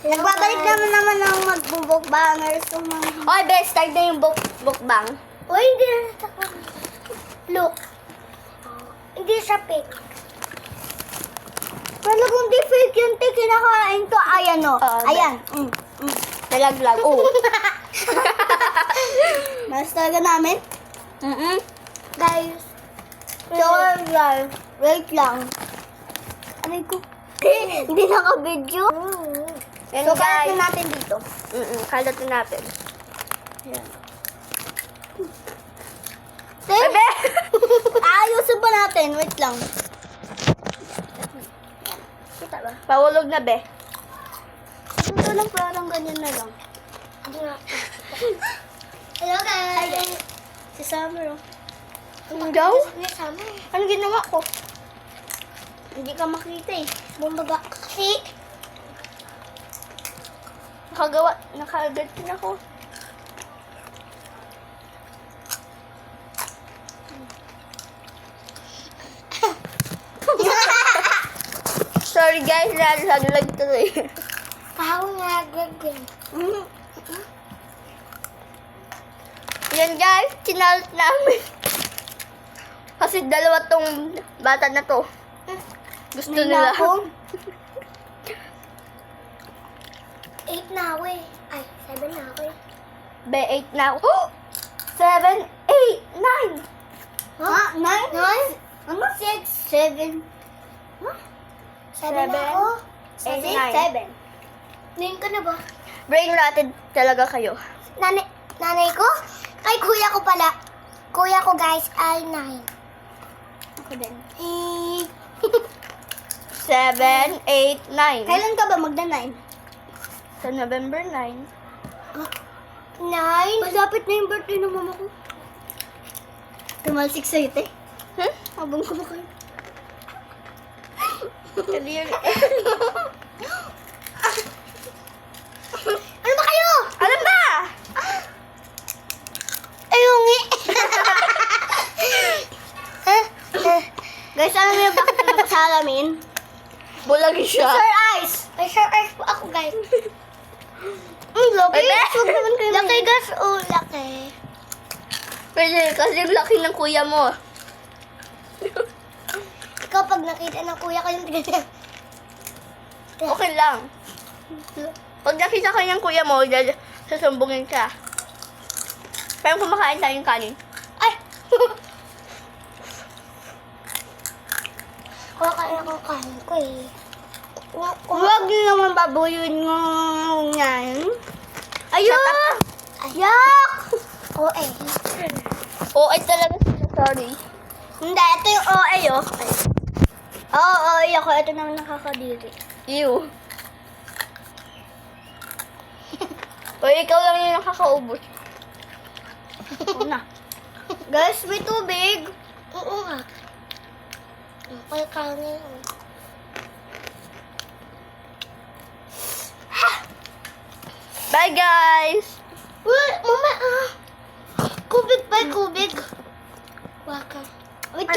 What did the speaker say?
Nagbabalik naman ng magbubukbangers. Oy, best, start na yung bukbang. Uy, hindi na natakot. Look. Hindi siya fake. Pero kung di fake yun, te, kinakain to. Ayan o. Oo, Ayan. Talaglag. Oo. Mas talaga namin. Guys. So, guys, wait lang. Aray ko. Hindi naka-video. Yan, So, guys. kalat natin dito. Kalat na natin. Ayan. Bebe! Ayusin pa natin. Wait lang. Kita ba? Pahulog na, be. Ito lang parang ganyan na lang. Hello guys! Si Summer oh. Daw? Ni Summer. Ano ginawa ko? Hindi ka makita eh. Bumaba kasi. Nakaagad din ako. Sorry guys, nalaglag tuloy. Pao nga gagawin. Yan guys, kinalat namin. Kasi dalawa tong bata na to. Gusto nila. 8 na ako eh. Ay, 7 na ako eh. Be, 8 na ako. 7, 8, 9. Ha? 9? Ano? 6, 7. Huh? 7 na ako. 8, 7. 9 ka na ba? Brain rotted talaga kayo. Nanay ko? Ay, kuya ko pala. Kuya ko guys ay 9. Ako din. 7, 8, 9. Kailan ka ba magda-9? Sa November 9. 9? Malapit na yung birthday ng mama ko. Tumalsik sa'yo, te. Habang kumakain. Kadiri. Ano ba kayo? Ano ba? Ayungi. Guys, alam niyo bakit ako sa alamin? Bulagi siya. Sir Ice! May Sir Ice po ako, guys. Laki. Ay, be! Huwag naman kayo. Laki, guys. Oh, laki. Pwede, kasi yung laki ng kuya mo. Ikaw, pag nakita ng kuya ko yung tignan. Okay lang. Pag nakita ka ng kuya mo, sasumbungin ka. Pero kumakain tayong kanin. Ay! Kakain ako kain ko eh. Huwag niyo naman babuyuin ng yan. Ayun! Ayak! Oo eh. Oo, ay talaga siya, sorry. Hindi, ito yung OA oh. Oo, OA ako. Ito naman nakakadiri. Ew. O, ikaw lang yung nakakaubos. Na. Guys, may tubig. Oo nga. Kaya kanin. Bye, guys! Uy, mama, kubig pa, kubig. Waka. Wait lang.